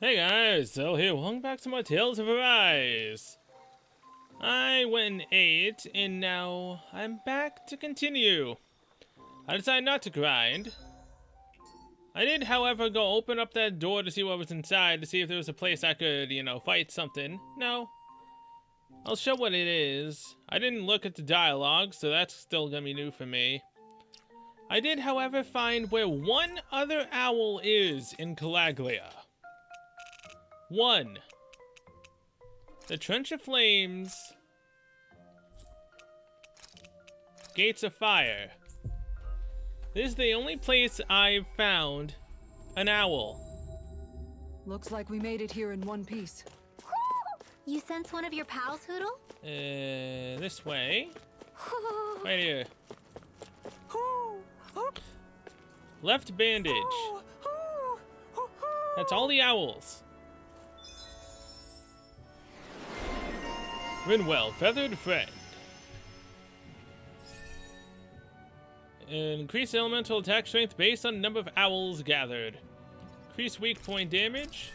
Hey guys, Zell here. Welcome back to my Tales of Arise. I went and ate, and now I'm back to continue. I decided not to grind. I did, however, go open up that door to see what was inside, to see if there was a place I could, fight something. No. I'll show what it is. I didn't look at the dialogue, so that's still gonna be new for me. I did, however, find where one other owl is in Calaglia. One. The Trench of Flames. Gates of Fire. This is the only place I've found an owl. Looks like we made it here in one piece. You sense one of your pals, Hoodle? This way. Right here. Left bandage. That's all the owls. Rinwell, Feathered Friend. Increase elemental attack strength based on the number of owls gathered. Increase weak point damage.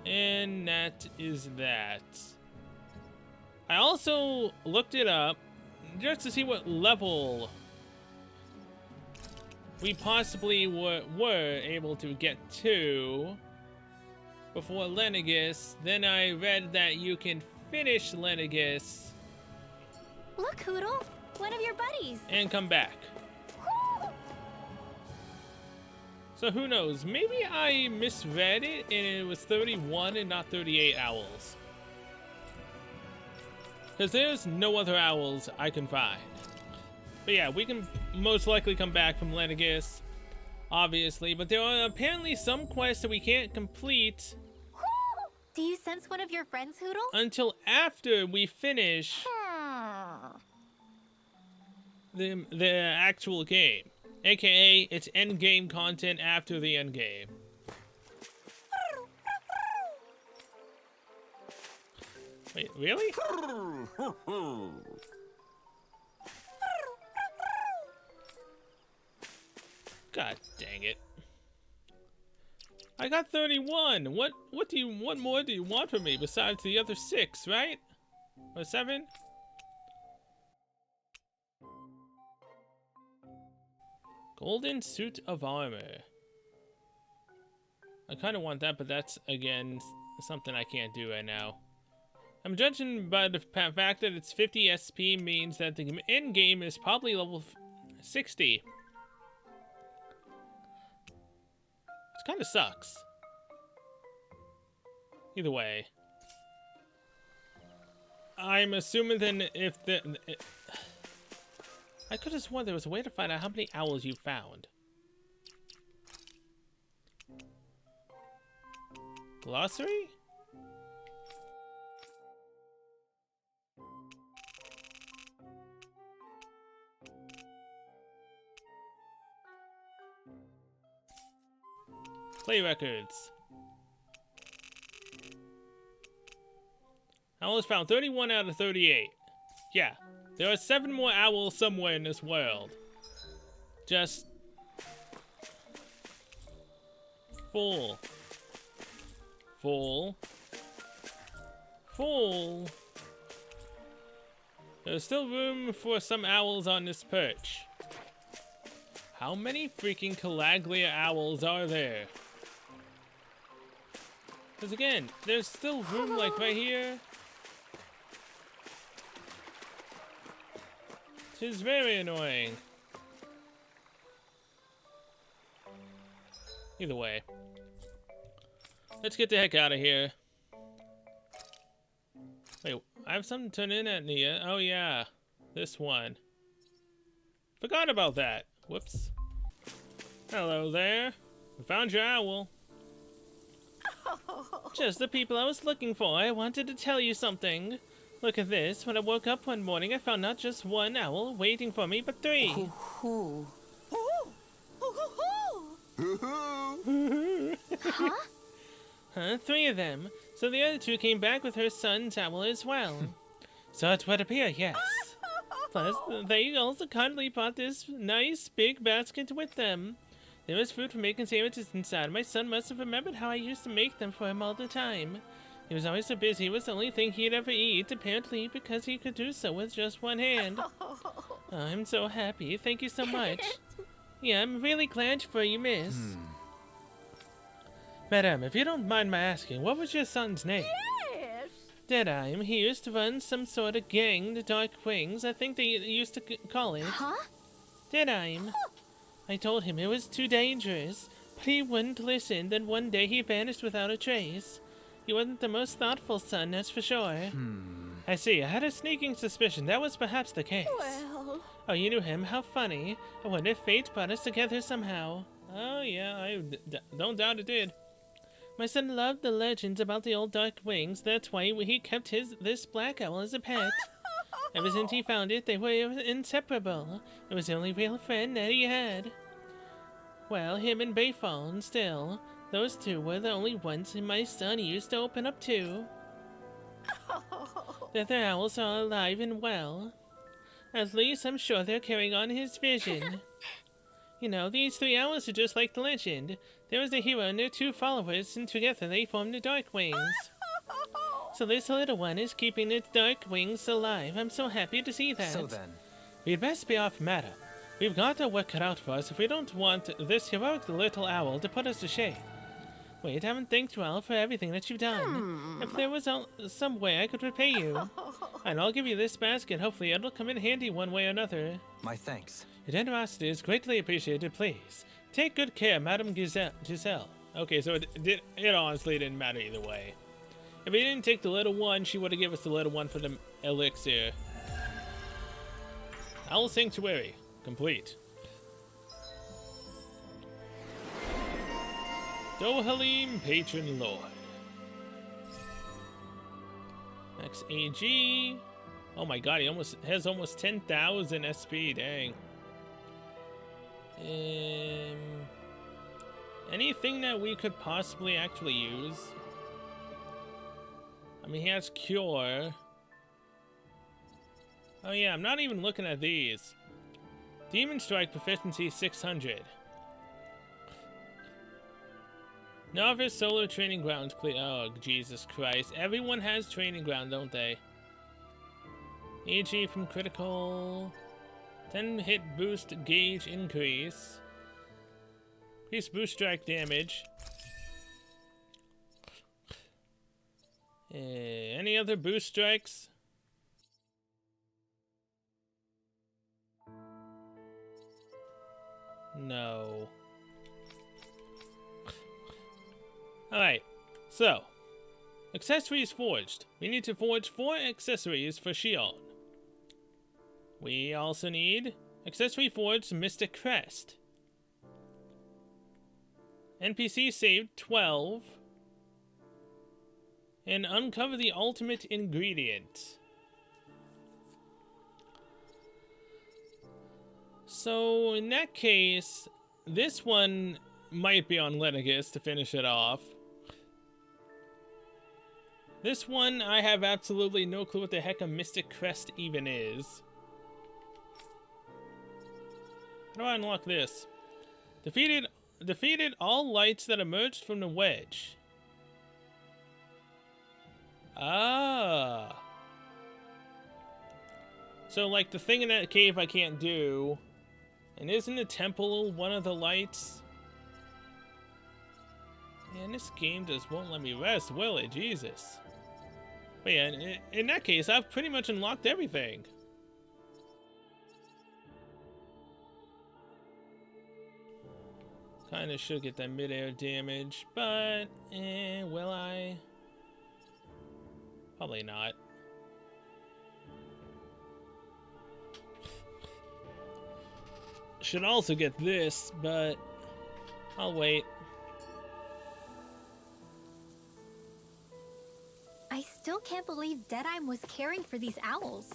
And that is that. I also looked it up just to see what level we possibly were able to get to before Lenegis. Then I read that you can finish Lenegis. Look, Hoodle, one of your buddies. And come back. So who knows? Maybe I misread it and it was 31 and not 38 owls. Because there's no other owls I can find. But yeah, we can most likely come back from Lenegis, obviously. But there are apparently some quests that we can't complete. Do you sense one of your friends, Hoodle? Until after we finish the actual game. AKA, it's endgame content after the endgame. Wait, really? God dang it. I got 31. What more do you want from me besides the other 6, right? Or 7? Golden Suit of Armor. I kind of want that, but that's, again, something I can't do right now. I'm judging by the fact that it's 50 SP means that the end game is probably level 60. Which kind of sucks. Either way. I'm assuming then if the... I could have sworn there was a way to find out how many owls you found. Glossary? Play records. Owls found 31 out of 38. Yeah. There are 7 more owls somewhere in this world. Just... full. Full. Full. There's still room for some owls on this perch. How many freaking Calaglia owls are there? Because again, there's still room like right here. Which is very annoying. Either way. Let's get the heck out of here. Wait, I have something to turn in at Nia. Oh yeah, this one. Forgot about that. Whoops. Hello there. I found your owl. Just the people I was looking for. I wanted to tell you something. Look at this. When I woke up one morning, I found not just one owl waiting for me, but 3. Huh? 3 of them. So the other 2 came back with her son's owl as well. So it would appear, yes. Plus, they also kindly brought this nice big basket with them. There was food for making sandwiches inside. My son must have remembered how I used to make them for him all the time. He was always so busy, it was the only thing he'd ever eat, apparently because he could do so with just one hand. Oh, I'm so happy. Thank you so much. Yeah, I'm really glad for you, miss. Madam, if you don't mind my asking, what was your son's name? Yes. Deadeye. He used to run some sort of gang, the Dark Wings, I think they used to call it. Huh? Deadeye. I told him it was too dangerous, but he wouldn't listen. Then one day he vanished without a trace. He wasn't the most thoughtful son, that's for sure. I see. I had a sneaking suspicion that was perhaps the case. Well. Oh, you knew him? How funny. I wonder if fate brought us together somehow. Oh, yeah, I don't doubt it did. My son loved the legends about the old Dark Wings. That's why he kept this black owl as a pet. Ever since he found it, they were inseparable. It was the only real friend that he had. Well, him and Bayfallen, still. Those two were the only ones my son used to open up to. The other owls are alive and well. At least I'm sure they're carrying on his vision. You know, these three owls are just like the legend. There was a hero and their two followers, and together they formed the Dark Wings. So this little one is keeping its Dark Wings alive. I'm so happy to see that. So then, We'd best be off, madam. We've got our work cut out for us if we don't want this heroic little owl to put us to shame. Wait, I haven't thanked you all for everything that you've done. If there was some way I could repay you, and I'll give you this basket. Hopefully it'll come in handy one way or another. my thanks. Your generosity is greatly appreciated, please. Take good care, Madame Giselle. Okay, so it honestly didn't matter either way. If he didn't take the little one, she would have given us the little one for the elixir. Owl Sanctuary, complete. Dohalim, Patron Lord. Max AG. Oh my god, he has almost 10,000 SP, dang. Anything that we could possibly actually use? I mean, he has Cure. Oh yeah, I'm not even looking at these. Demon Strike proficiency 600. Novice Solar Training Ground, please. Oh, Jesus Christ. Everyone has Training Ground, don't they? AG from critical. 10 hit boost gauge increase. Increase boost strike damage. Any other boost strikes? No. Alright, so. Accessories forged. We need to forge 4 accessories for Shion. We also need accessory forged Mystic Crest. NPC saved 12. And uncover the ultimate ingredient. So in that case, this one might be on Lenegis to finish it off. This one, I have absolutely no clue what the heck a Mystic Crest even is. How do I unlock this? Defeated all lights that emerged from the wedge. Ah. So, like, the thing in that cave I can't do. And isn't the temple one of the lights? Man, this game just won't let me rest, will it? Jesus. But yeah, in that case, I've pretty much unlocked everything. Kinda should get that mid-air damage, but, will I? Probably not. Should also get this, but I'll wait. I still can't believe Deadeye was caring for these owls.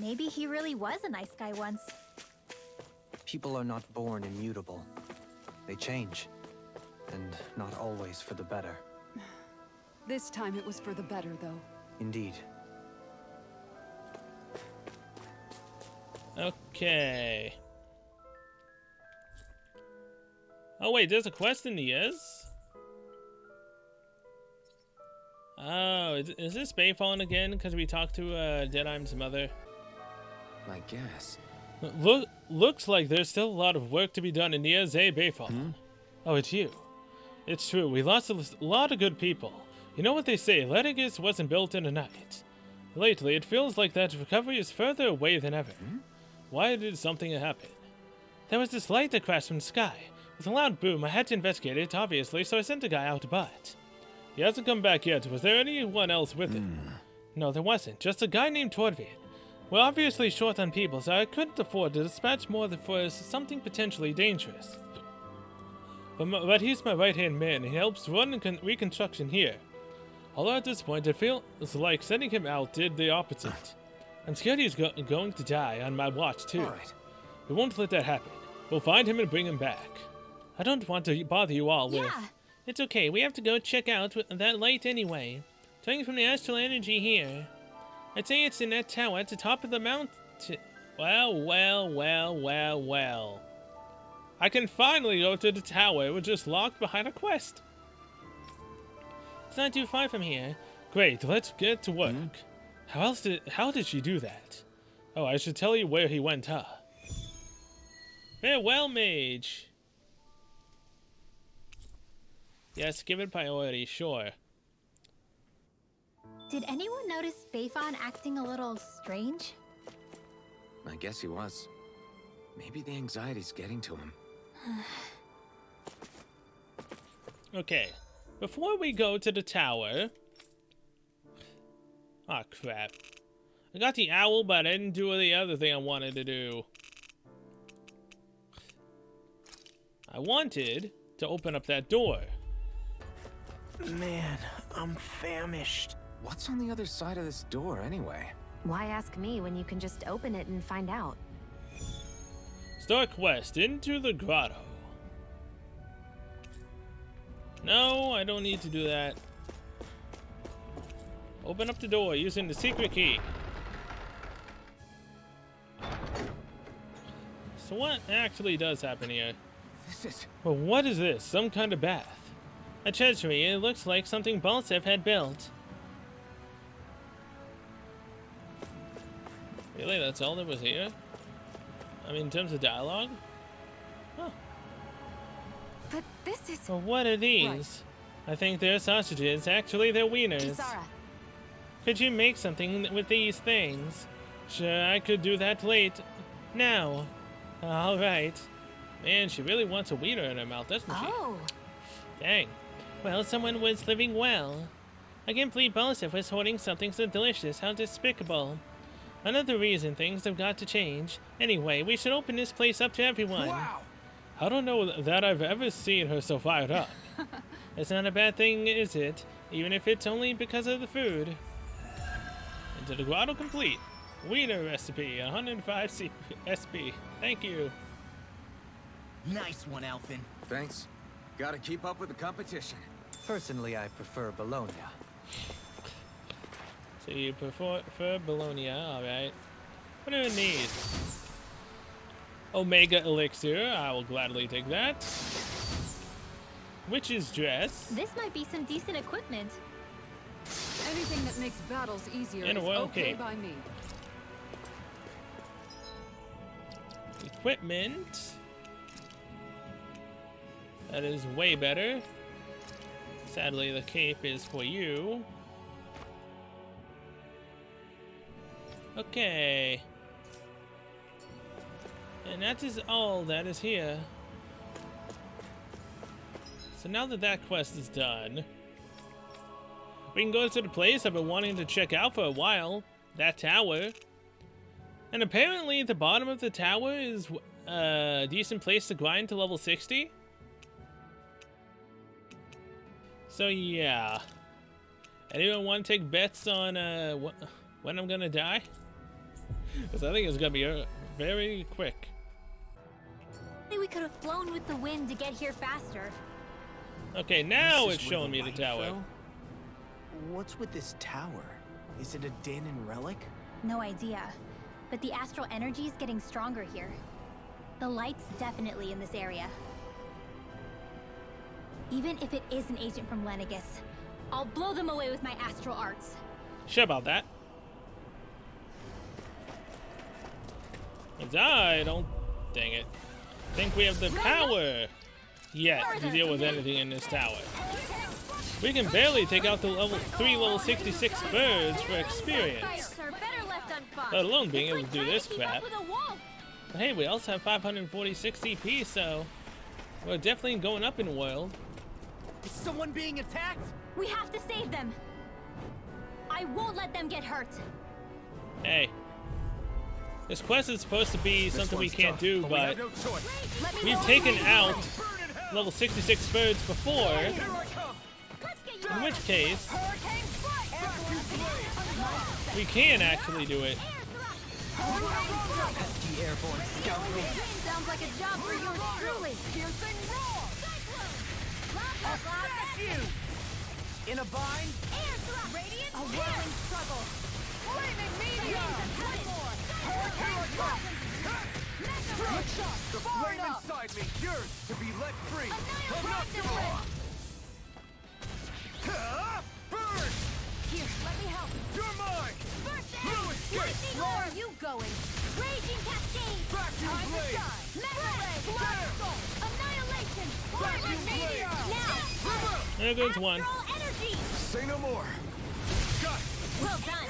Maybe he really was a nice guy once. People are not born immutable. They change. And not always for the better. This time it was for the better, though. Indeed. Okay. Oh wait, there's a quest in the is? Oh, is this Bayfallen again? Because we talked to Deadeye's mother. I guess. Looks like there's still a lot of work to be done in Nia Zay Bayfallen. Oh, it's you. It's true, we lost a lot of good people. You know what they say, Leticus wasn't built in a night. Lately, it feels like that recovery is further away than ever. Why did something happen? There was this light that crashed from the sky. With a loud boom, I had to investigate it, obviously, so I sent a guy out to buy it. He hasn't come back yet. Was there anyone else with it? No, there wasn't. Just a guy named Torvald. We're obviously short on people, so I couldn't afford to dispatch more for something potentially dangerous. But he's my right-hand man, and he helps run reconstruction here. Although at this point, it feels like sending him out did the opposite. I'm scared he's going to die on my watch, too. All right. We won't let that happen. We'll find him and bring him back. I don't want to bother you all with... Yeah. It's okay, we have to go check out that light anyway. Coming from the astral energy here. I'd say it's in that tower at the top of the mountain. Well. I can finally go to the tower. We're just locked behind a quest. It's not too far from here. Great, let's get to work. How did she do that? Oh, I should tell you where he went, huh? Farewell, mage. Yes, give it priority, sure. Did anyone notice Bayfon acting a little strange? I guess he was. Maybe the anxiety's getting to him. Okay, before we go to the tower... Aw, crap. I got the owl, but I didn't do the other thing I wanted to do. I wanted to open up that door. Man, I'm famished. What's on the other side of this door, anyway? Why ask me when you can just open it and find out? Start quest into the grotto. No, I don't need to do that. Open up the door using the secret key. So what actually does happen here? This is... Well, what is this? Some kind of bath? A treasury. It looks like something Balsev had built. Really? That's all that was here? I mean, in terms of dialogue? Huh. But this is... Well, what are these? I think they're sausages. Actually, they're wieners. Kisara. Could you make something with these things? Sure, I could do that late. Now. Alright. Man, she really wants a wiener in her mouth, doesn't she? Oh. Dang. Well, someone was living well. I can't believe Balsev was hoarding something so delicious. How despicable. Another reason things have got to change. Anyway, we should open this place up to everyone. Wow. I don't know that I've ever seen her so fired up. It's not a bad thing, is it? Even if it's only because of the food. Into the grotto complete. Wiener recipe, 105 SP. Thank you. Nice one, Elfin. Thanks. Gotta keep up with the competition. Personally, I prefer Bologna. So you prefer Bologna, alright. What are these? Omega Elixir, I will gladly take that. Witch's Dress. This might be some decent equipment. Anything that makes battles easier And a is royal okay cape. by me. Equipment. That is way better. Sadly, the cape is for you. Okay. And that is all that is here. So now that that quest is done, we can go to the place I've been wanting to check out for a while. That tower. And apparently the bottom of the tower is a decent place to grind to level 60. So yeah. Anyone want to take bets on when I'm gonna die? Because I think it's gonna be very quick. Maybe we could have flown with the wind to get here faster. Okay, now This it's is where showing the me the light tower. fell? What's with this tower? Is it a Dahnan relic? No idea. But the astral energy is getting stronger here. The light's definitely in this area. Even if it is an agent from Lenegus, I'll blow them away with my astral arts. Sure about that. 'Cause I don't, dang it, think we have the power yet to deal with anything in this tower. We can barely take out the level 66 birds for experience, let alone being able to do this crap. But hey, we also have 546 CP, so we're definitely going up in world. Is someone being attacked? We have to save them. I won't let them get hurt. Hey, this quest is supposed to be something we can't do, but we've taken out level 66 birds before, in which case we can actually do it. Pesky airborne scoundrel. Sounds like a job for yours truly. Piercing roar! In a bind? Radiant A whirling struggle. Flaming meteor! The flame inside me, yours to be let free. Burn! Here, let me help. You're mine! No escape! Where are you going? Raging Cascade! Vacuum blade! Mega Ray! Annihilation! Vacuum blade! Now! There goes one. Astral energy! Say no more. Got it. Well done!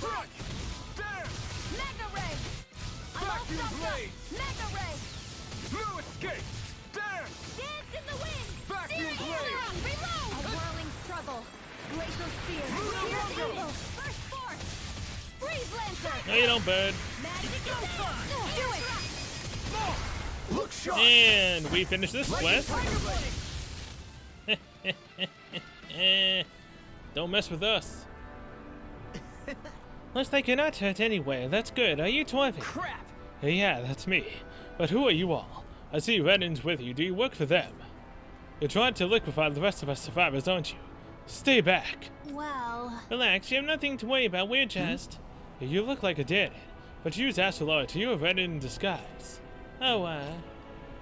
Front! There! Mega Ray! Vacuum blade! Mega Ray! No escape! There! Dance in the wind! Vacuum Searing blade! arrow! Reload! A whirling struggle. Glacial spear. Pierce angle! First force! Freeze Lancer! No, you don't, bird. Magic attack! Do it! Look sharp! And we finish this quest. Don't mess with us. Looks like you're not hurt anyway. That's good. Are you Torvin? Crap! Yeah, that's me. But who are you all? I see Renin's with you. Do you work for them? You're trying to liquefy the rest of us survivors, aren't you? Stay back. Well... Relax, you have nothing to worry about. We're just... You look like a Danon, but use Astral Art. You are Renin in disguise. Oh,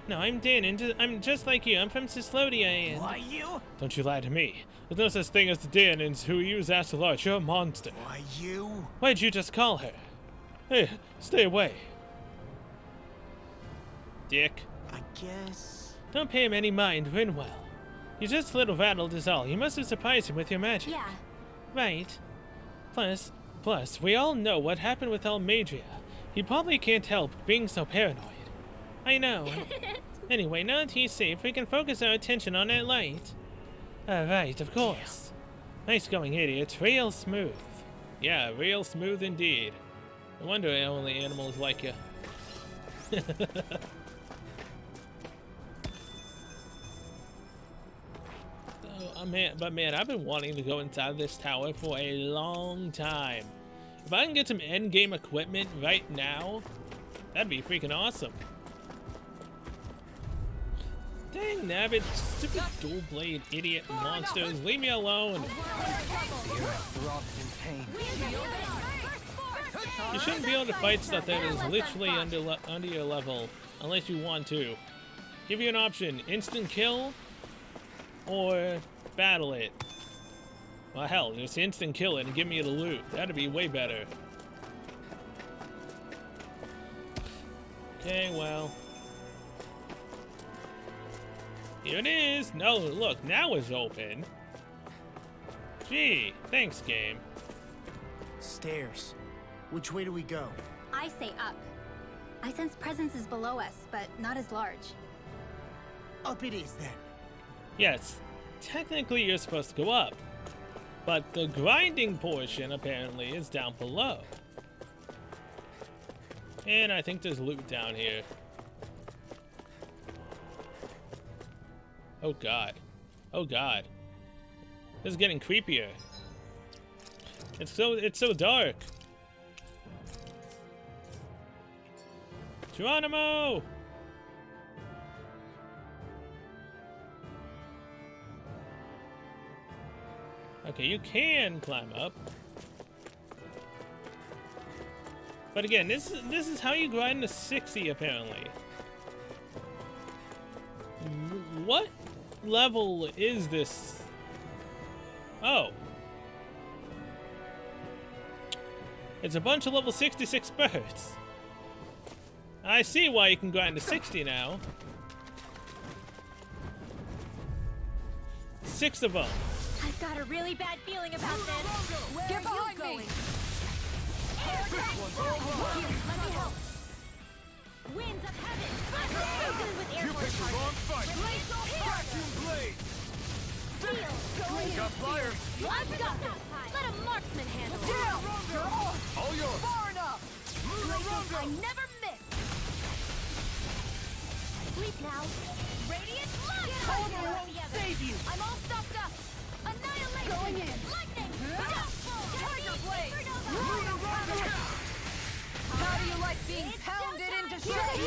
no, I'm Danon. I'm just like you. I'm from Cyslodia and... Why you? Don't you lie to me. There's no such thing as the Danons who use Astral Art. You're a monster. Why you? Why'd you just call her? Hey, stay away. Dick. I guess... Don't pay him any mind, Rinwell. You're just a little rattled is all. You must have surprised him with your magic. Yeah. Right. Plus, we all know what happened with Almadria. He probably can't help being so paranoid. I know. Anyway, now that he's safe, we can focus our attention on that light. Right, of course. Nice going, idiot. Real smooth. Yeah, real smooth indeed. No wonder only animals like you. Man, I've been wanting to go inside this tower for a long time. If I can get some endgame equipment right now, that'd be freaking awesome. Dang nabbit, stupid dual blade idiot monsters, leave me alone. You shouldn't be able to fight stuff that is literally under your level, unless you want to. Give you an option, instant kill, or battle it. Well, hell, just instant kill it and give me the loot. That'd be way better. Okay, well. Here it is. No, look, now it's open. Gee, thanks, game. Stairs. Which way do we go? I say up. I sense presences below us, but not as large. Up it is, then. Yes, technically you're supposed to go up. But the grinding portion, apparently, is down below. And I think there's loot down here. Oh god. Oh god. This is getting creepier. It's so dark. Geronimo! Okay, you can climb up. But again, this is how you grind to 60 apparently. What? level is this? Oh. It's a bunch of level 66 birds. I see why you can grind to 60 now. 6 of them. I've got a really bad feeling about this. Get behind me! Here, let me help. Winds of heaven. I'm so good with air force parts. Release all vacuum blade! Steel. Going in. Got flyers. I've got this. Let a marksman handle it. All yours. Far enough! Glacial, I never miss. Sleep now. Radiant launch. Cold won't save you! I'm all stocked up. Annihilation. Going in. Lightning. Tiger blade! How do you like being pounded into shreds?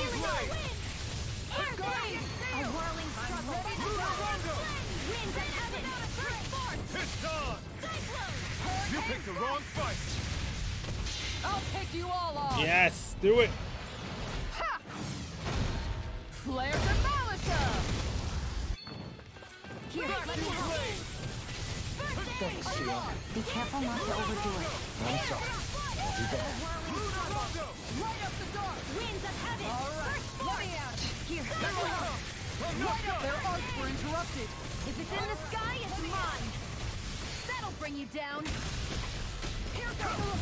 A whirling struggle. Winds of heaven. First force. It's on. Cyclone. You picked the wrong fight. I'll pick you all off! Yes, do it. Ha! Flare to Malika! Here, let me help. Thanks, Shield. Be careful not to overdo it. I'm sorry. I'll be back. Light up the dark! Winds of heaven. All right, let me out! Here, Let me help! Light up! Their arcs were interrupted! if it's in the sky, it's mine. That'll bring you down! Here goes!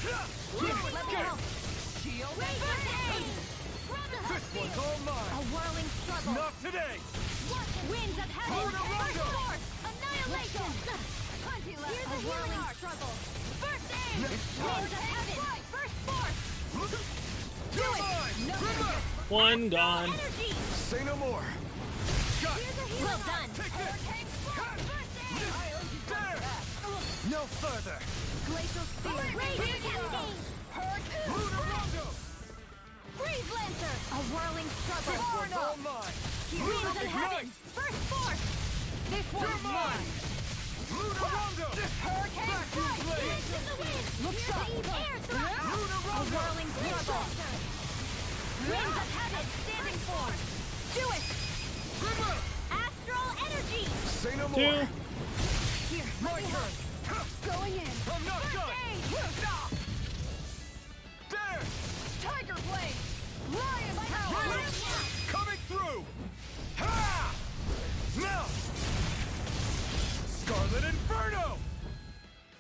Here, let me help. Shield! First aid. From the This one's all mine. A whirling struggle. Not today. Winds of heaven. First force. Annihilation. Plenty left! Here's a whirling struggle. First aid. Winds of heaven. First force. You're mine. River. One gone. Energy. Say no more. Got Here's it. a healing. Well done. Take this. There. No further. Glacial spear. Radiant engage. Lunar Rondo. Freeze Lancer. A whirling struggle. This one's all mine. Winds of Lunar heaven. Ignite. First force. This You're one's mine. mine! Lunar Rondo. Hurricane Vacuum strike! blade. Winds of the wind. Look sharp! Air thrust. Lunar A Rondo. whirling struggle. Winds of heaven. Standing force. Do it. River. Astral energy. Say no 2. more. Here, My let me help! turn. Going in! I'm not done. There. Tiger blade! Lion power! Coming through. Ha! Now. Scarlet Inferno.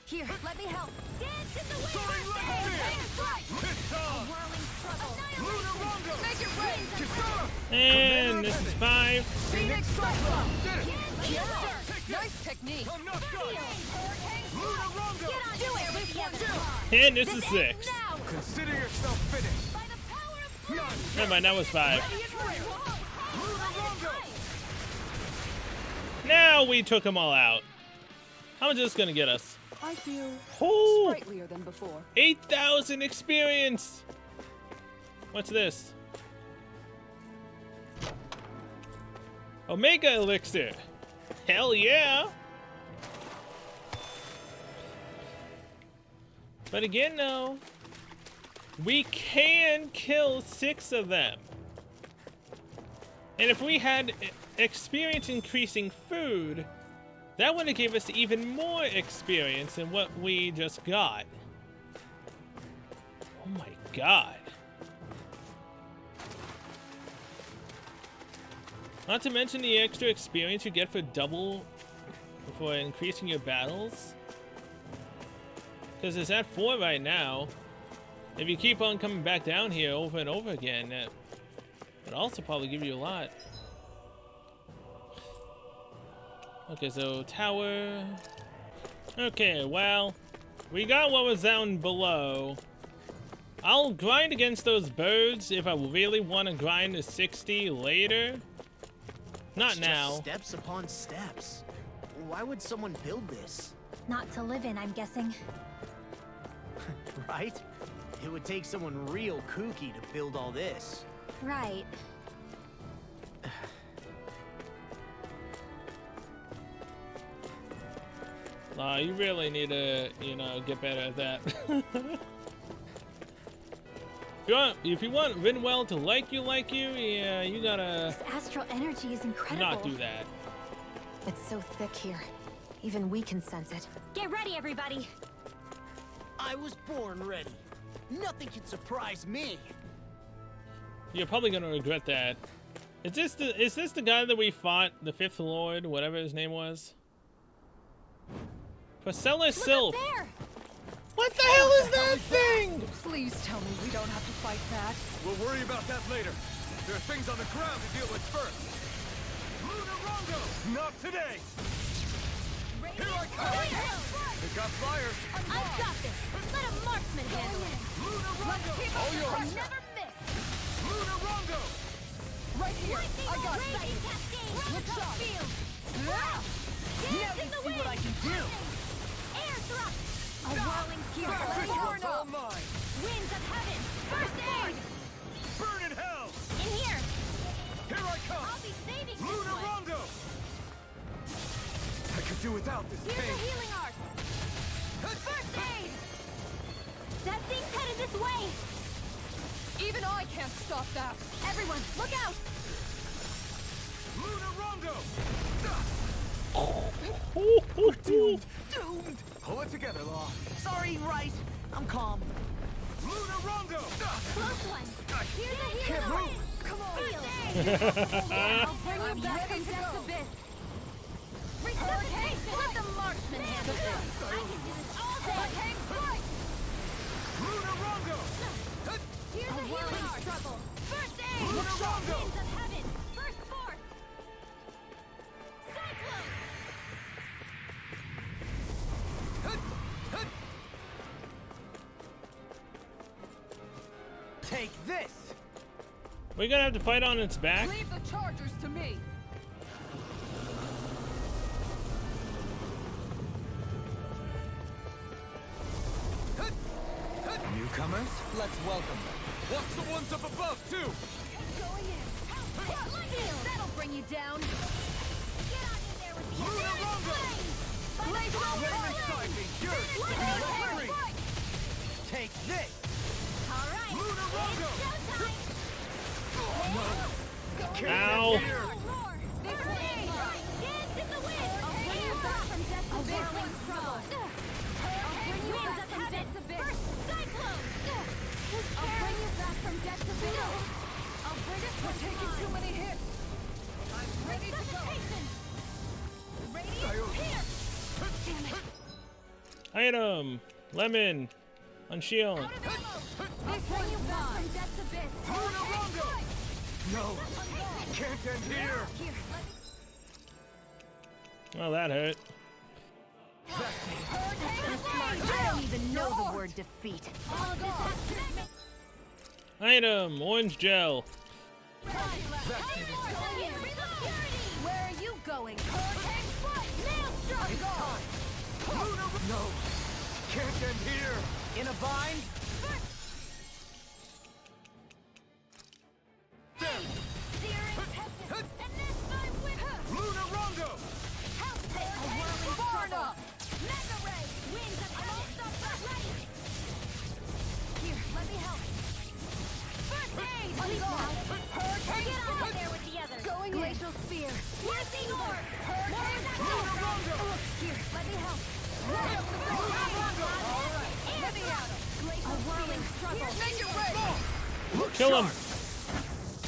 Here, let me help! Dance in the wind. Soaring First lightning. aid. Air strike. It's on. Whirling struggle. Lunar Rondo. Make it rain! Kisara. And this is 5. Phoenix Cyclone! Did it. Yes, sir! Nice technique! I'm not done. Hurricane Lunar Rondo. Get on your way together. And this is 6. Now. Consider yourself finished. By the power of None. Never mind, that was 5. Lunar Rondo. Now we took them all out. How much is this gonna get us? I feel Oh, sprightlier than before. 8,000 experience. What's this? Omega Elixir. Hell yeah. But again, no. We can kill 6 of them. And if we had experience increasing food, that would have gave us even more experience than what we just got. Oh my god. Not to mention the extra experience you get for increasing your battles. Because it's at 4 right now. If you keep on coming back down here over and over again, that would also probably give you a lot. Okay, so tower. Okay, well, we got what was down below. I'll grind against those birds if I really want to grind to 60 later. Not It's now. just steps upon steps. Why would someone build this? Not to live in, I'm guessing. Right? It would take someone real kooky to build all this. Right. You really need to, get better at that. If you want Rinwell to like you, yeah, you gotta This astral energy is incredible. not do that. It's so thick here. Even we can sense it. Get ready, everybody. I was born ready. Nothing can surprise me. You're probably gonna regret that. Is this the guy that we fought, the Fifth Lord, whatever his name was? Priscilla Sylph. Look up there. What the hell is that thing? Please tell me we don't have to fight that. We'll worry about that later. There are things on the ground to deal with first. Lunarongo! Not today! Here I come! They got fire! I've got this. Let a marksman handle it. Lunarongo! All yours! Never miss. Lunarongo! Right here. I got it. Raging cascade. Good shot. Field. Now Dance in the see wind. what I can do. Air thrust. A whirling fury. This one's all mine! Winds of heaven. First aid. Burn in hell! In here. Here I come! I'll be saving this one. Lunarongo! I could do without this Here's a pain. healing art. First aid. That thing's headed this way. Even I can't stop that. Everyone, look out. Lunarongo! Doomed. Pull it together, Law. Sorry, right. I'm calm. Lunarongo! Close one. Here's a healing Can't art. move. Come on. First aid. I'll bring you back from death's abyss. Resuscitation. Let the marksman handle this. I can do this all day. Hurricane strike. Lunarongo! Here's a healing art. Struggle. First aid. Lunarongo! Winds of heaven. First force. Cyclone. Take this. We're gonna have to fight on its back. Leave the chargers to me. Newcomers, let's welcome them. Watch the ones up above, too! Going in. Field. That'll bring you down. Get on in there with the Lunarongo! Blaze Right inside me! Yours! Hurry! Take this. All right. Lunarongo! It's showtime. Ow. Here! Roar. This way. Dance in the wind. I'll bring you back from death's abyss. Whirling trouble. I'll bring you back from death's abyss. First cyclone. I'll bring you back from death's abyss. I'll bring us. We're taking too many hits. I'm ready to go. Radiant here. Damn it. Item. Lemon. On shield. Out of ammo. I'll bring you back from death's abyss. Lunarongo! No! Can't end here! Here, Well, that hurt. I don't even know the word defeat. All of this has to Item. Orange gel. Where are you going? Hurricane strike! Maelstrom! No! Can't end here! In a bind. Searing tempest! And this time with her! Lunarongo! Burn up! Mega ray! Winds of heaven! Right! Here, let me help. First aid! Please now! Hurricane! Get on there with the others! Going in. Glacial spear! Piercing orb! Hurricane! Here, let me help. Let me out! Glacial whirling struggle! Make it rain. Kill him.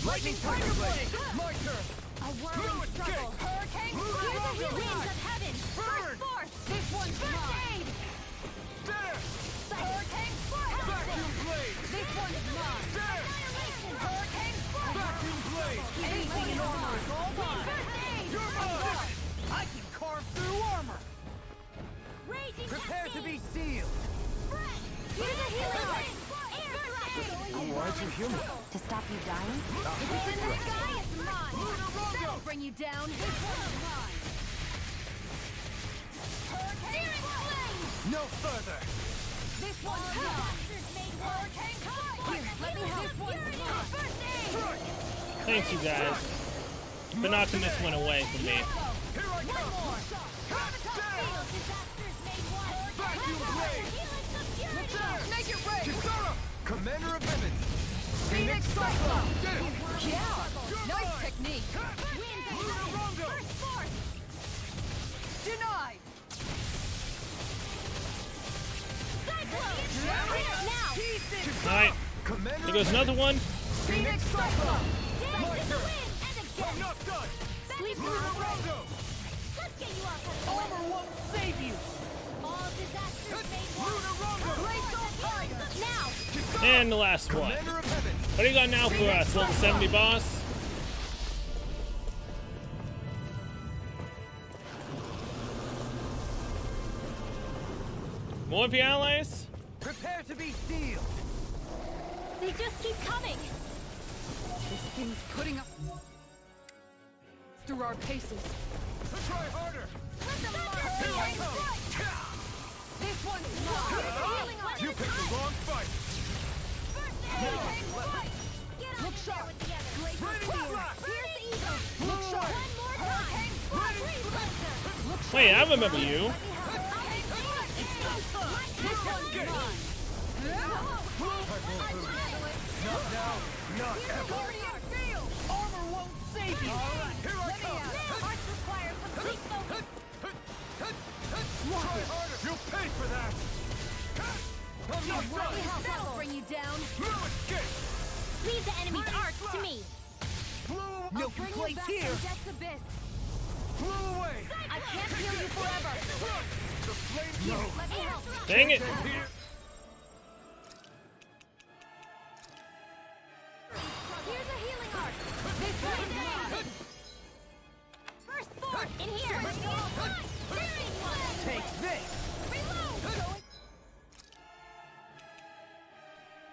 Lightning tiger blade. My turn. A whirling struggle! Hurricane! Here's a healing art! Of heaven! First force! This one's first aid! There! Hurricane strike! Vacuum blade! This one's mine! There! Annihilation! Hurricane strike! Vacuum blade! Anything in armor is all mine! First aid! You're mine! I can carve through armor. Raging Prepare to cascade! be sealed. Spread! Here's a healing art! Air thrust! Why'd you heal me? To stop you dying? If it's in the sky, it's mine! That'll bring you down! This one's mine! Hurricane flame! No further. This one's mine! Hurricane strike! Here, let me help! This one's mine! First aid! Thanks, you guys. But not to miss one away from me. Here I One come! more! Graviton field! Disasters made one! Vacuum blade! Healing subpurity! Make it rain. Kisara! Commander of Heaven! Phoenix Cyclone! Did it! Yeah! Nice technique! Lunarongo! Denied! Alright, Commander there goes another one. Phoenix Cyclone! My turn! I'm not done! Lunarongo! Let's get you off of the Armor won't save you! all disasters made one. Lunarongo! Glacial Tiger! Now, And the last one. Commander of Heaven! What do you got now for us, level 70 boss? More of your allies? Prepare to be sealed. they just keep coming. This thing's putting up through our paces. Try harder! Let them Here I come! This one's You picked the wrong fight! Look sharp! Ready to blast! Look sharp! Wait, I remember you. This one's mine! Not now, not ever! Guardian Field! Armor won't save you! Here I come! Try harder! You'll pay for that! I'm not done! That'll bring you down. No escape! Leave the enemy's arcs to me. Milky plates here. Blew away! I can't heal you forever. The flame no. Let me help. Dang it. Here! Here's a healing arc. This one's mine. First force in here. Take this. Reload.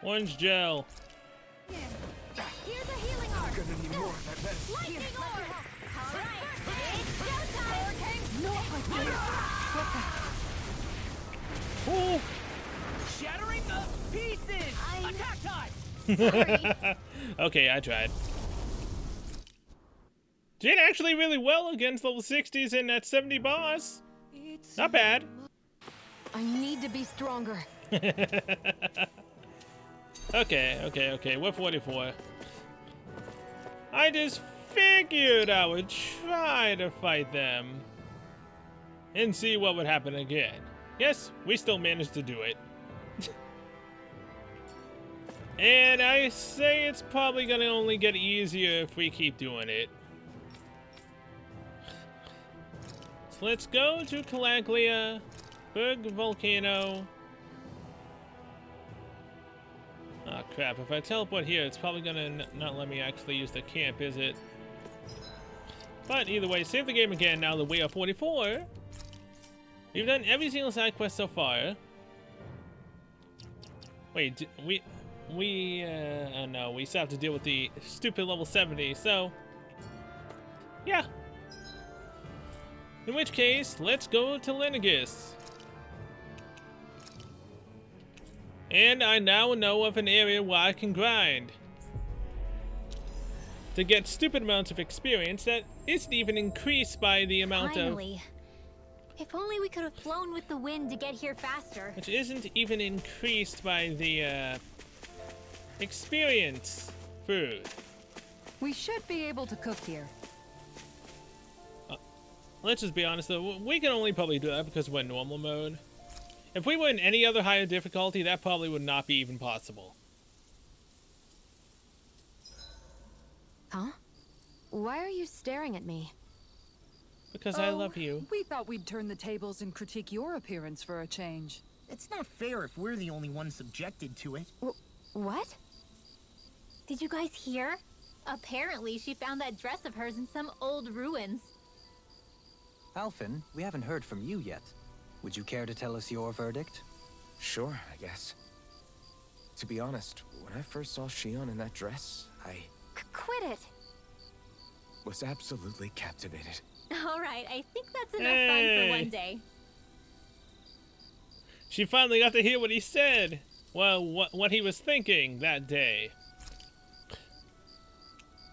Orange gel. Here's a healing arc. Gonna need more of that medicine. Lightning orb. All right. It's showtime. No, I did Ooh. Shattering the pieces. Attack time. Okay, I tried. Did actually really well against level 60s in that 70 boss. Not bad. I need to be stronger. Okay, we're 44. I just figured I would try to fight them and see what would happen again. Yes, we still managed to do it. And I say it's probably gonna only get easier if we keep doing it. So let's go to Calaglia, Berg Volcano. Oh crap, if I teleport here, it's probably gonna not let me actually use the camp, is it? But either way, save the game again now that we are 44. We've done every single side quest so far. Wait, no, we still have to deal with the stupid level 70, so... yeah. In which case, let's go to Lenegis. And I now know of an area where I can grind to get stupid amounts of experience that isn't even increased by the amount Finally. If only we could have flown with the wind to get here faster. which isn't even increased by the experience food. We should be able to cook here. Let's just be honest though, we can only probably do that because we're in normal mode. If we were in any other higher difficulty, that probably would not be even possible. Huh? Why are you staring at me? Because I love you. We thought we'd turn the tables and critique your appearance for a change. It's not fair if we're the only ones subjected to it. What? Did you guys hear? Apparently, she found that dress of hers in some old ruins. Alphen, we haven't heard from you yet. Would you care to tell us your verdict? Sure, I guess. To be honest, when I first saw Shion in that dress, I Quit it! was absolutely captivated. All right, I think that's enough fun for one day. She finally got to hear what he said. Well, what he was thinking that day.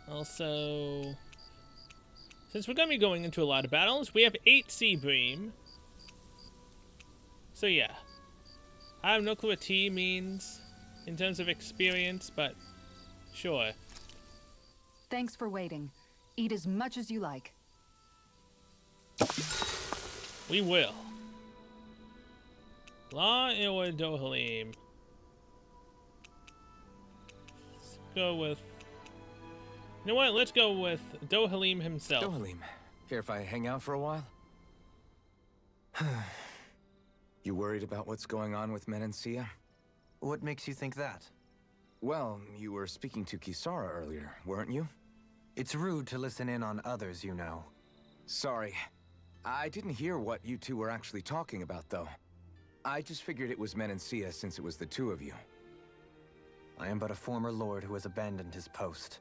Also, since we're going to be going into a lot of battles, we have 8 Sea Bream. So yeah, I have no clue what T means in terms of experience, but Sure. Thanks for waiting. Eat as much as you like. We will. La or Dohalim? Let's go with... You know what? Let's go with Dohalim himself. Dohalim, care if I hang out for a while? You worried about what's going on with Menancia? What makes you think that? Well, you were speaking to Kisara earlier, weren't you? It's rude to listen in on others, you know. Sorry. I didn't hear what you two were actually talking about, though. I just figured it was Menancia since it was the two of you. I am but a former lord who has abandoned his post.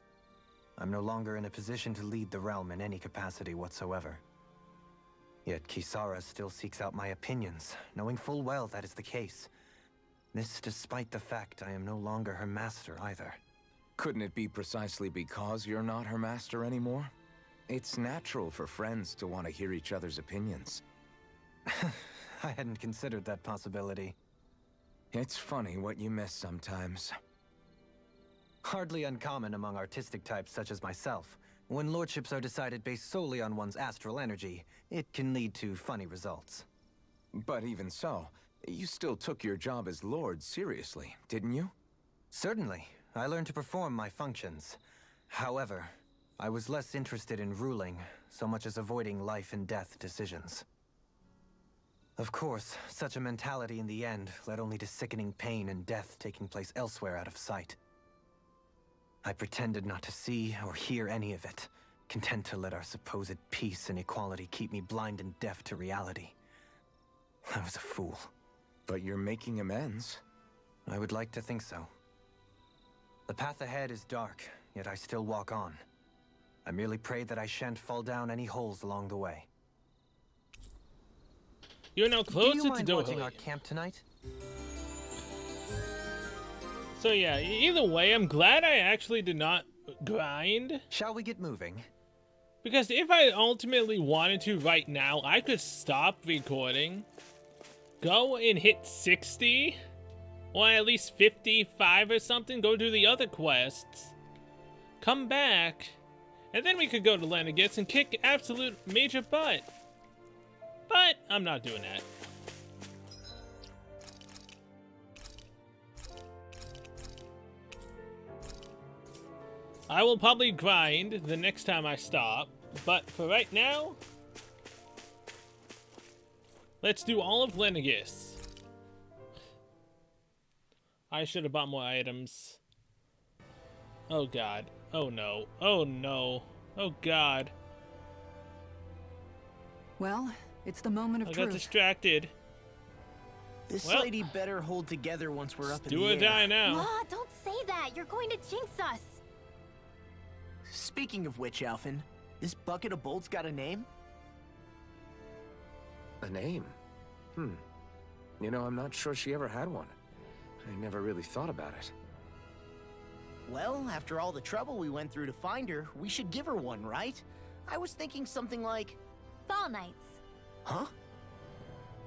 I'm no longer in a position to lead the realm in any capacity whatsoever. Yet Kisara still seeks out my opinions, knowing full well that is the case. This despite the fact I am no longer her master either. Couldn't it be precisely because you're not her master anymore? It's natural for friends to want to hear each other's opinions. I hadn't considered that possibility. It's funny what you miss sometimes. Hardly uncommon among artistic types such as myself. When lordships are decided based solely on one's astral energy, it can lead to funny results. But even so, you still took your job as lord seriously, didn't you? Certainly. I learned to perform my functions. However, I was less interested in ruling, so much as avoiding life and death decisions. Of course, such a mentality in the end led only to sickening pain and death taking place elsewhere out of sight. I pretended not to see or hear any of it, content to let our supposed peace and equality keep me blind and deaf to reality. I was a fool. But you're making amends. I would like to think so. The path ahead is dark, yet I still walk on. I merely pray that I shan't fall down any holes along the way. You're now Do closer you to mind watching our Dohalim. camp tonight? So yeah, either way, I'm glad I actually did not grind. Shall we get moving? Because if I ultimately wanted to right now, I could stop recording, go and hit 60, or at least 55 or something, go do the other quests, come back, and then we could go to Lenegis and kick absolute major butt. But I'm not doing that. I will probably grind the next time I stop, but for right now, let's do all of Lenegis. I should have bought more items. Oh god. Oh no. Oh no. Oh god. Well, it's the moment of I got truth. distracted. This Well, lady better hold together once we're up in Do the or air. die now. Ah, don't say that. You're going to jinx us. Speaking of which, Alphen, this bucket of bolts got a name? A name? You know, I'm not sure she ever had one. I never really thought about it. Well, after all the trouble we went through to find her, we should give her one, right? I was thinking something like... Fall Knights. Huh?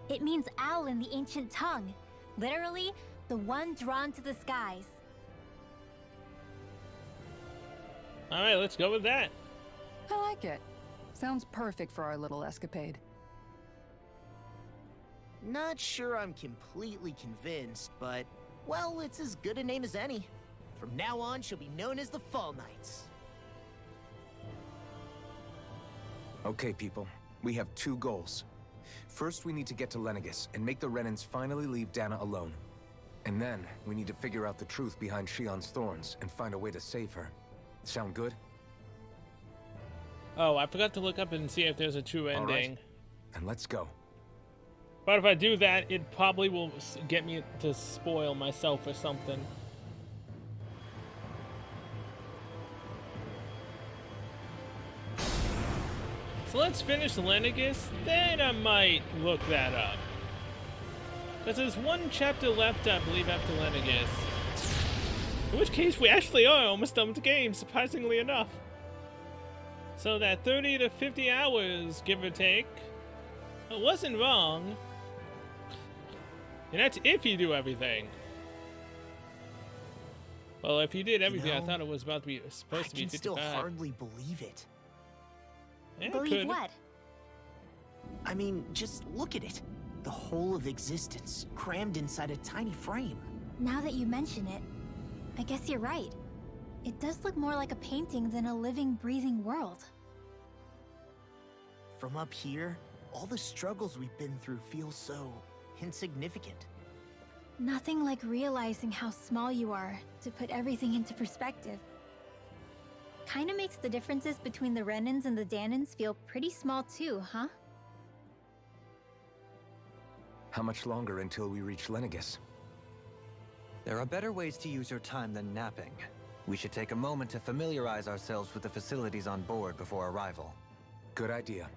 It means owl in the ancient tongue. Literally, the one drawn to the skies. Alright, let's go with that. I like it. Sounds perfect for our little escapade. Not sure I'm completely convinced, but... Well, it's as good a name as any. From now on, she'll be known as the Fall Knights. Okay, people. We have two goals. First, we need to get to Lenegis and make the Renans finally leave Dana alone. And then, we need to figure out the truth behind Shion's thorns and find a way to save her. Sound good? Oh, I forgot to look up and see if there's a true All right. ending. And let's go. But if I do that, it probably will get me to spoil myself or something. So let's finish Lenegis, then I might look that up. Because there's one chapter left, I believe, after Lenegis. In which case, we actually are almost done with the game, surprisingly enough. So that 30 to 50 hours, give or take, it wasn't wrong. And that's if you do everything. Well, if you did everything, I know, thought it was about to be I supposed to be can 55. still hardly believe it. Yeah, it Believe could. what? I mean, just look at it. The whole of existence crammed inside a tiny frame. Now that you mention it, I guess you're right. It does look more like a painting than a living, breathing world. From up here, all the struggles we've been through feel so insignificant. Nothing like realizing how small you are to put everything into perspective. Kinda makes the differences between the Renans and the Danans feel pretty small too, huh? How much longer until we reach Lenegis? There are better ways to use your time than napping. We should take a moment to familiarize ourselves with the facilities on board before arrival. Good idea.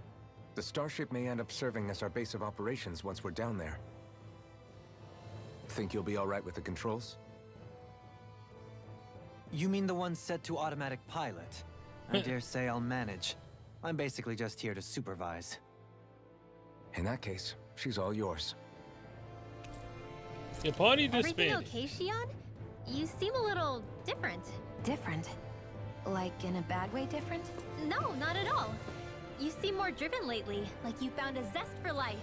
The starship may end up serving as our base of operations once we're down there. Think you'll be all right with the controls? You mean the one set to automatic pilot? I dare say I'll manage. I'm basically just here to supervise. In that case, she's all yours. Your party Everything disbanded. okay, Shion? You seem a little different. Different? Like in a bad way different? No, not at all. You seem more driven lately, like you found a zest for life.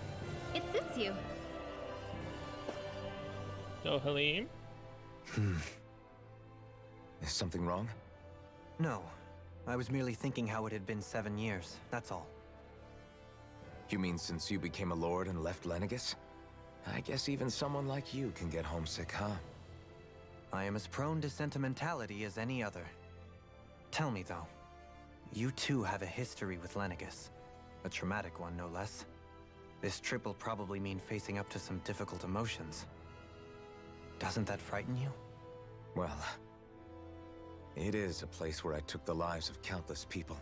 It suits you. So, Halim? Is something wrong? No. I was merely thinking how it had been 7 years, that's all. You mean since you became a lord and left Lenegis? I guess even someone like you can get homesick, huh? I am as prone to sentimentality as any other. Tell me, though. You too have a history with Lenegis. A traumatic one, no less. This trip will probably mean facing up to some difficult emotions. Doesn't that frighten you? Well, it is a place where I took the lives of countless people.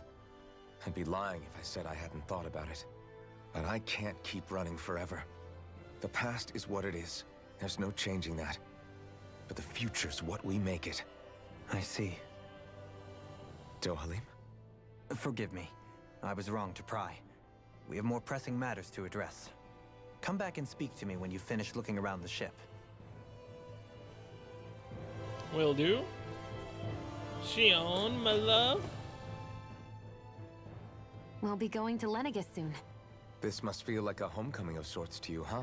I'd be lying if I said I hadn't thought about it. But I can't keep running forever. The past is what it is. There's no changing that. But the future's what we make it. I see. Dohalim? Forgive me. I was wrong to pry. We have more pressing matters to address. Come back and speak to me when you finish looking around the ship. Will do. Shion, my love. We'll be going to Lenegis soon. This must feel like a homecoming of sorts to you, huh?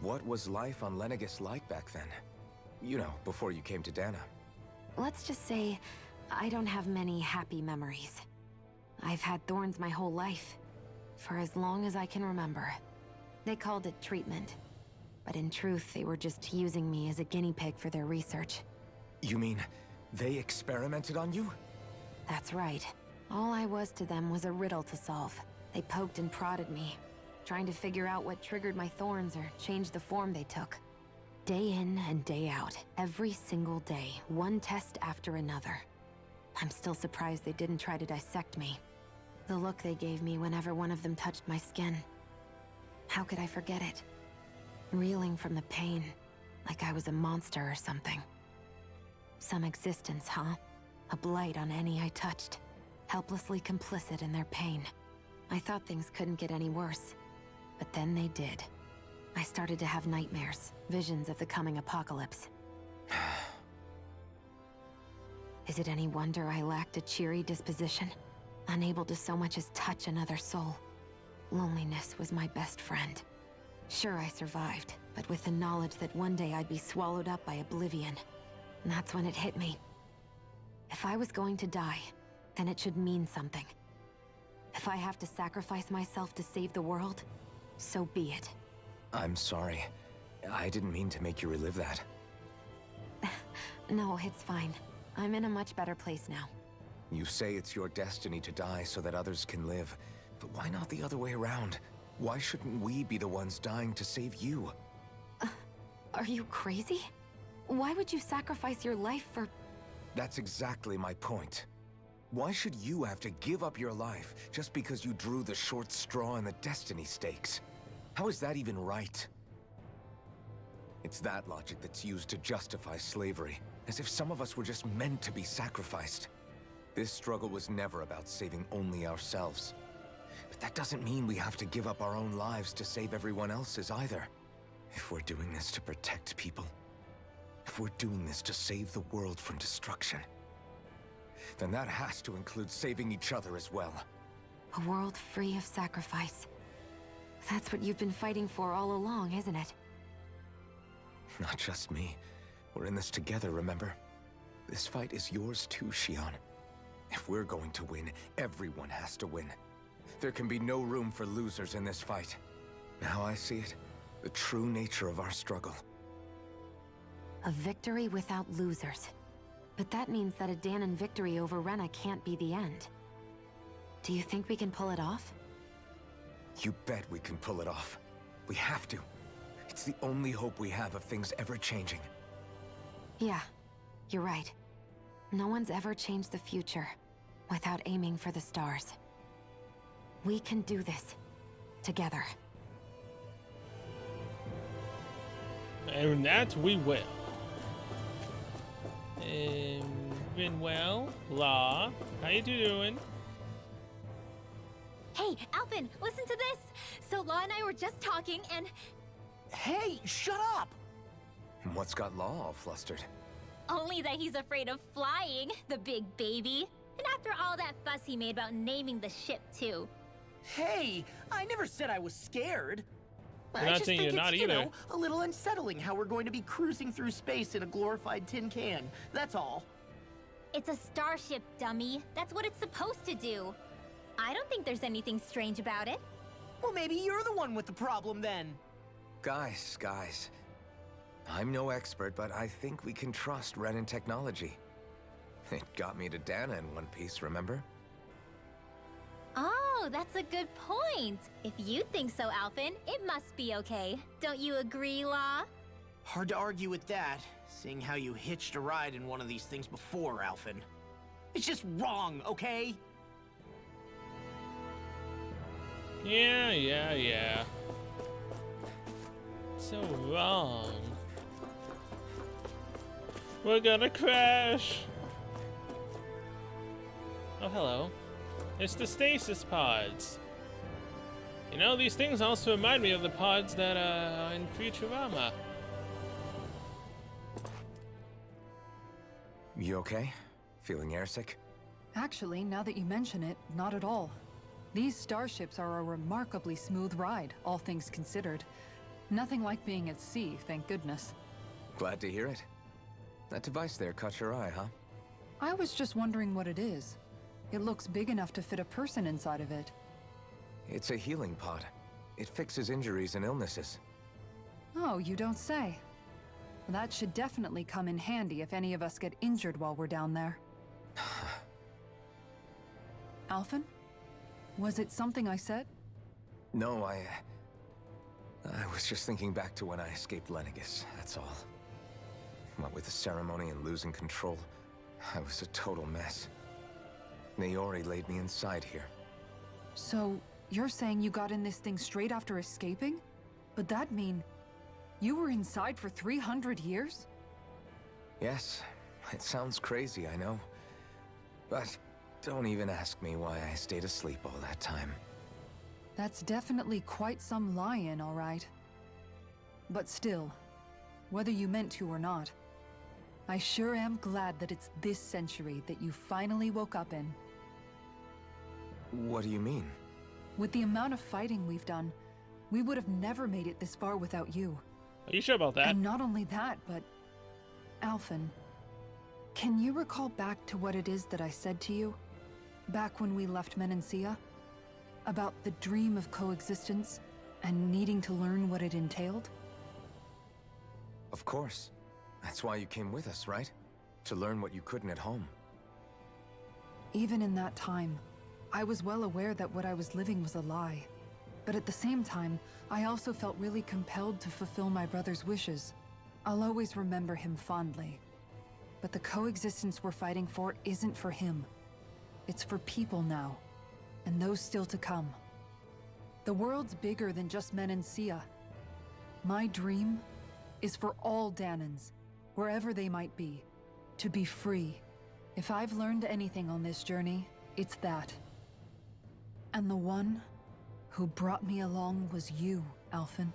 What was life on Lenegis like back then? You know, before you came to Dana. Let's just say, I don't have many happy memories. I've had thorns my whole life, for as long as I can remember. They called it treatment, but in truth, they were just using me as a guinea pig for their research. You mean, they experimented on you? That's right. All I was to them was a riddle to solve. They poked and prodded me, trying to figure out what triggered my thorns or changed the form they took. Day in and day out, every single day, one test after another. I'm still surprised they didn't try to dissect me. The look they gave me whenever one of them touched my skin. How could I forget it? Reeling from the pain, like I was a monster or something. Some existence, huh? A blight on any I touched, helplessly complicit in their pain. I thought things couldn't get any worse, but then they did. I started to have nightmares, visions of the coming apocalypse. Is it any wonder I lacked a cheery disposition? Unable to so much as touch another soul. Loneliness was my best friend. Sure, I survived, but with the knowledge that one day I'd be swallowed up by oblivion. And that's when it hit me. If I was going to die, then it should mean something. If I have to sacrifice myself to save the world, so be it. I'm sorry. I didn't mean to make you relive that. No, it's fine. I'm in a much better place now. You say it's your destiny to die so that others can live, but why not the other way around? Why shouldn't we be the ones dying to save you? Are you crazy? Why would you sacrifice your life for... That's exactly my point. Why should you have to give up your life just because you drew the short straw in the destiny stakes? How is that even right? It's that logic that's used to justify slavery, as if some of us were just meant to be sacrificed. This struggle was never about saving only ourselves. But that doesn't mean we have to give up our own lives to save everyone else's either. If we're doing this to protect people, If we're doing this to save the world from destruction, then that has to include saving each other as well. A world free of sacrifice. That's what you've been fighting for all along, isn't it? Not just me. We're in this together, remember? This fight is yours too, Xion. If we're going to win, everyone has to win. There can be no room for losers in this fight. Now I see it. The true nature of our struggle. A victory without losers. But that means that a Dahnan victory over Rena can't be the end. Do you think we can pull it off? You bet we can pull it off. We have to. It's the only hope we have of things ever changing. Yeah, you're right. No one's ever changed the future without aiming for the stars. We can do this. Together. And that we will. Been well, Law. How you doing? Hey, Alphen, listen to this! So Law and I were just talking and... Hey, shut up! What's got Law all flustered? Only that he's afraid of flying, the big baby. And after all that fuss he made about naming the ship, too. Hey, I never said I was scared. You're I not just saying think you're it's, not you either. know, a little unsettling how we're going to be cruising through space in a glorified tin can. That's all. It's a starship, dummy. That's what it's supposed to do. I don't think there's anything strange about it. Well, maybe you're the one with the problem then. Guys. I'm no expert, but I think we can trust Renan technology. It got me to Dahna in one piece, remember? Oh, that's a good point. If you think so, Alphen, it must be okay. Don't you agree, Law? Hard to argue with that, seeing how you hitched a ride in one of these things before, Alphen. It's just wrong, okay? Yeah. So wrong. We're gonna crash! Oh, hello. It's the stasis pods. You know, these things also remind me of the pods that are in Futurama. You okay? Feeling airsick? Actually, now that you mention it, not at all. These starships are a remarkably smooth ride, all things considered. Nothing like being at sea, thank goodness. Glad to hear it. That device there caught your eye, huh? I was just wondering what it is. It looks big enough to fit a person inside of it. It's a healing pod. It fixes injuries and illnesses. Oh, you don't say. That should definitely come in handy if any of us get injured while we're down there. Alphen? Was it something I said? No, I was just thinking back to when I escaped Lenegis, that's all. What with the ceremony and losing control, I was a total mess. Naori laid me inside here. So, you're saying you got in this thing straight after escaping? But that mean... you were inside for 300 years? Yes, it sounds crazy, I know. But don't even ask me why I stayed asleep all that time. That's definitely quite some lie-in, all right. But still, whether you meant to or not, I sure am glad that it's this century that you finally woke up in. What do you mean? With the amount of fighting we've done, we would have never made it this far without you. Are you sure about that? And not only that, but... Alphen, can you recall back to what it is that I said to you? Back when we left Menancia? About the dream of coexistence, and needing to learn what it entailed? Of course. That's why you came with us, right? To learn what you couldn't at home. Even in that time, I was well aware that what I was living was a lie. But at the same time, I also felt really compelled to fulfill my brother's wishes. I'll always remember him fondly. But the coexistence we're fighting for isn't for him. It's for people now, and those still to come. The world's bigger than just Menancia. My dream is for all Dahnans, wherever they might be, to be free. If I've learned anything on this journey, it's that. And the one who brought me along was you, Alphen.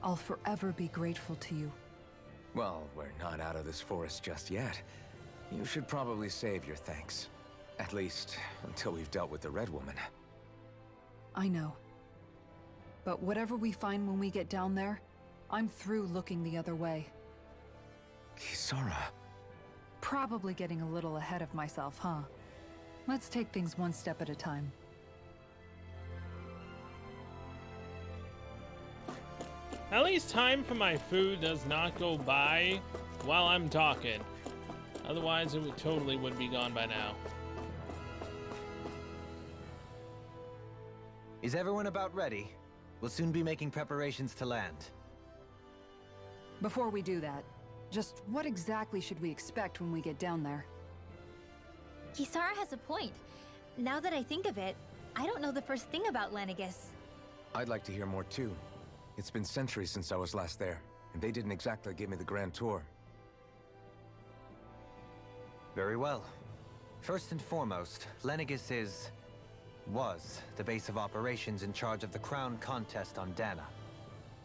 I'll forever be grateful to you. Well, we're not out of this forest just yet. You should probably save your thanks. At least, until we've dealt with the Red Woman. I know. But whatever we find when we get down there, I'm through looking the other way. Kisara. Probably getting a little ahead of myself, huh? Let's take things one step at a time. At least time for my food does not go by while I'm talking. Otherwise, it would totally would be gone by now. Is everyone about ready? We'll soon be making preparations to land. Before we do that, just what exactly should we expect when we get down there? Kisara has a point. Now that I think of it, I don't know the first thing about Lenegis. I'd like to hear more too. It's been centuries since I was last there, and they didn't exactly give me the grand tour. Very well. First and foremost, Lenegis was the base of operations in charge of the crown contest on Dana.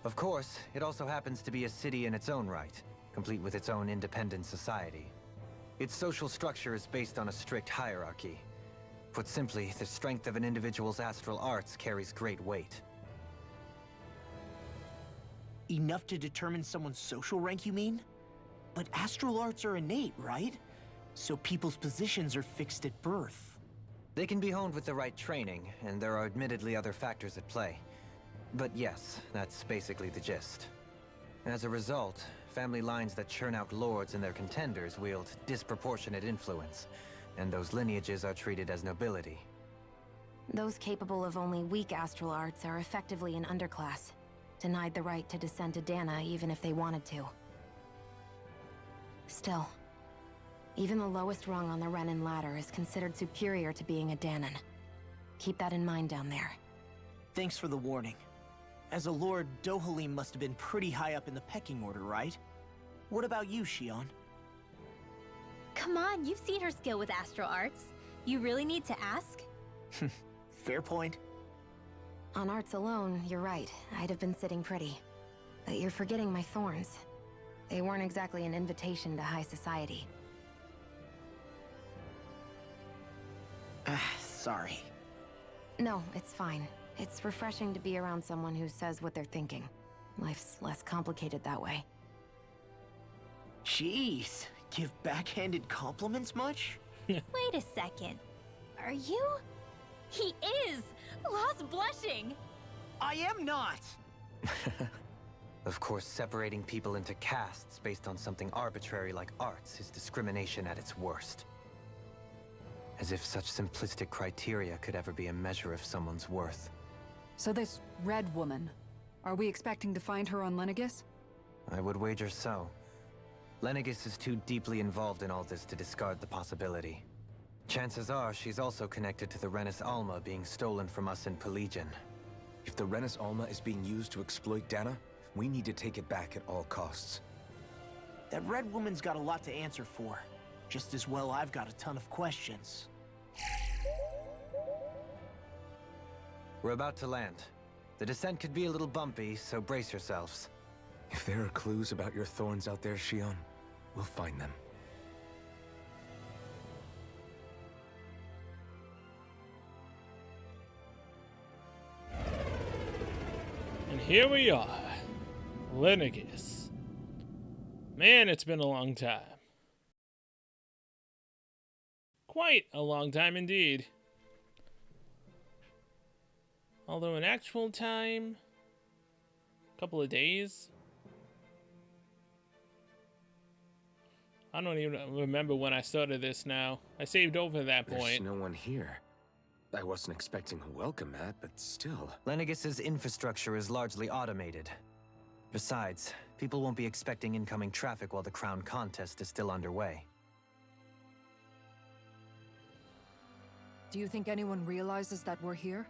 Of course, it also happens to be a city in its own right, complete with its own independent society. Its social structure is based on a strict hierarchy. Put simply, the strength of an individual's astral arts carries great weight. Enough to determine someone's social rank, you mean? But astral arts are innate, right? So people's positions are fixed at birth. They can be honed with the right training, and there are admittedly other factors at play. But yes, that's basically the gist. As a result, family lines that churn out lords and their contenders wield disproportionate influence, and those lineages are treated as nobility. Those capable of only weak astral arts are effectively an underclass, denied the right to descend to Dana even if they wanted to. Still, even the lowest rung on the Renin ladder is considered superior to being a Danan. Keep that in mind down there. Thanks for the warning. As a lord, Dohalim must have been pretty high up in the pecking order, right? What about you, Shion? Come on, you've seen her skill with astral arts. You really need to ask? Fair point. On arts alone, you're right. I'd have been sitting pretty. But you're forgetting my thorns. They weren't exactly an invitation to high society. Sorry. No, it's fine. It's refreshing to be around someone who says what they're thinking. Life's less complicated that way. Jeez, give backhanded compliments much? Wait a second. Are you? He is! Lost blushing! I am not! Of course, separating people into castes based on something arbitrary like arts is discrimination at its worst. As if such simplistic criteria could ever be a measure of someone's worth. So this Red Woman, are we expecting to find her on Lenegis? I would wager so. Lenegis is too deeply involved in all this to discard the possibility. Chances are she's also connected to the Renis Alma being stolen from us in Pelegion. If the Renis Alma is being used to exploit Dana, we need to take it back at all costs. That Red Woman's got a lot to answer for. Just as well I've got a ton of questions. We're about to land. The descent could be a little bumpy, so brace yourselves. If there are clues about your thorns out there, Shion, we'll find them. And here we are. Lenegis. Man, it's been a long time. Quite a long time indeed. Although in actual time, a couple of days. I don't even remember when I started this now. I saved over that point. There's no one here. I wasn't expecting a welcome mat, but still. Lenegis's infrastructure is largely automated. Besides, people won't be expecting incoming traffic while the crown contest is still underway. Do you think anyone realizes that we're here?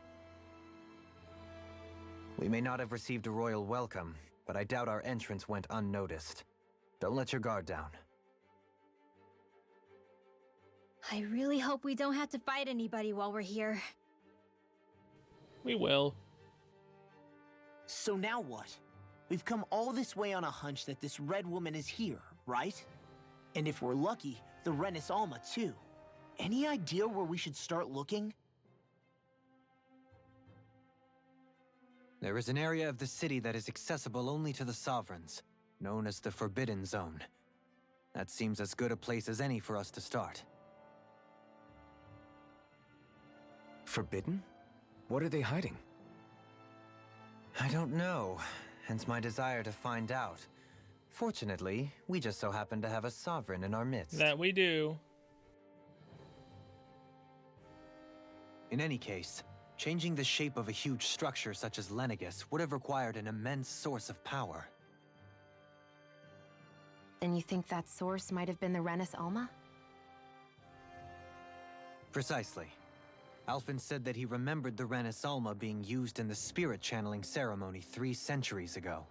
We may not have received a royal welcome, but I doubt our entrance went unnoticed. Don't let your guard down. I really hope we don't have to fight anybody while we're here. We will. So now what? we've come all this way on a hunch that this red woman is here, right? And if we're lucky, the Renis Alma too. Any idea where we should start looking? There is an area of the city that is accessible only to the Sovereigns, known as the Forbidden Zone. That seems as good a place as any for us to start. Forbidden? What are they hiding? I don't know, hence my desire to find out. Fortunately, we just so happen to have a Sovereign in our midst. That we do. In any case, changing the shape of a huge structure such as Lenegis would have required an immense source of power. Then you think that source might have been the Renis Alma? Precisely. Alphen said that he remembered the Renis Alma being used in the spirit channeling ceremony 3 centuries ago.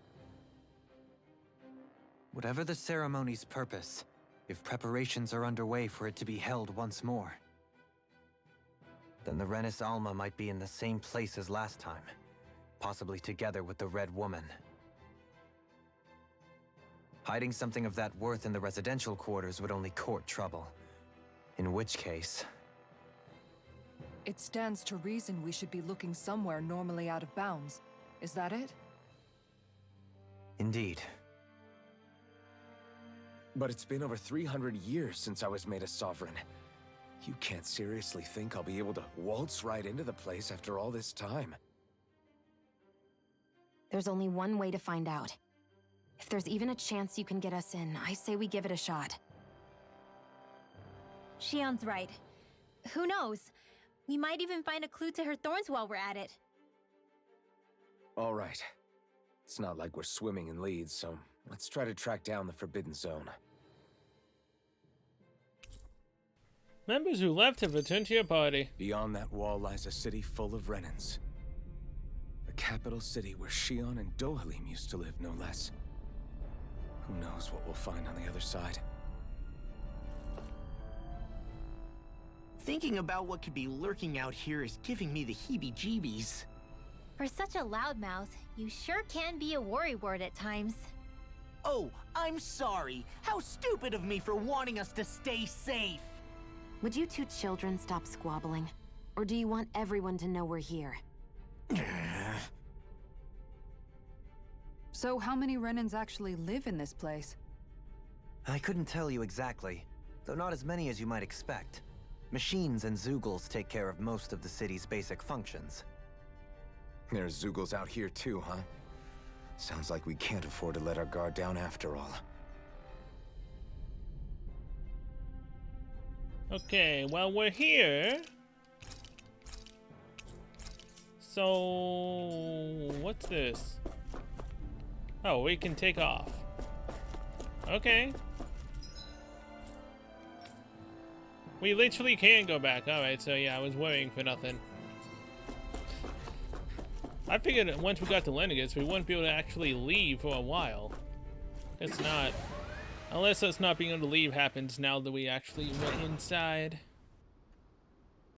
Whatever the ceremony's purpose, if preparations are underway for it to be held once more, then the Renis Alma might be in the same place as last time, possibly together with the Red Woman. Hiding something of that worth in the residential quarters would only court trouble. In which case... It stands to reason we should be looking somewhere normally out of bounds. Is that it? Indeed. But it's been over 300 years since I was made a Sovereign. You can't seriously think I'll be able to waltz right into the place after all this time. There's only one way to find out. If there's even a chance you can get us in, I say we give it a shot. Shion's right. Who knows? We might even find a clue to her thorns while we're at it. All right. It's not like we're swimming in leads, so let's try to track down the Forbidden Zone. Members who left have returned to your party. Beyond that wall lies a city full of Renins. The capital city where Shion and Dohalim used to live, no less. Who knows what we'll find on the other side? Thinking about what could be lurking out here is giving me the heebie-jeebies. For such a loudmouth, you sure can be a worrywart at times. Oh, I'm sorry. How stupid of me for wanting us to stay safe. Would you two children stop squabbling? Or do you want everyone to know we're here? So how many Renins actually live in this place? I couldn't tell you exactly, though not as many as you might expect. Machines and Zeugles take care of most of the city's basic functions. There's Zeugles out here too, huh? Sounds like we can't afford to let our guard down after all. Okay, well, we're here. So, what's this? Oh, we can take off. Okay. We literally can go back. Alright, so yeah, I was worrying for nothing. I figured that once we got to Lenegis, we wouldn't be able to actually leave for a while. It's not. Unless us not being able to leave happens now that we actually went inside.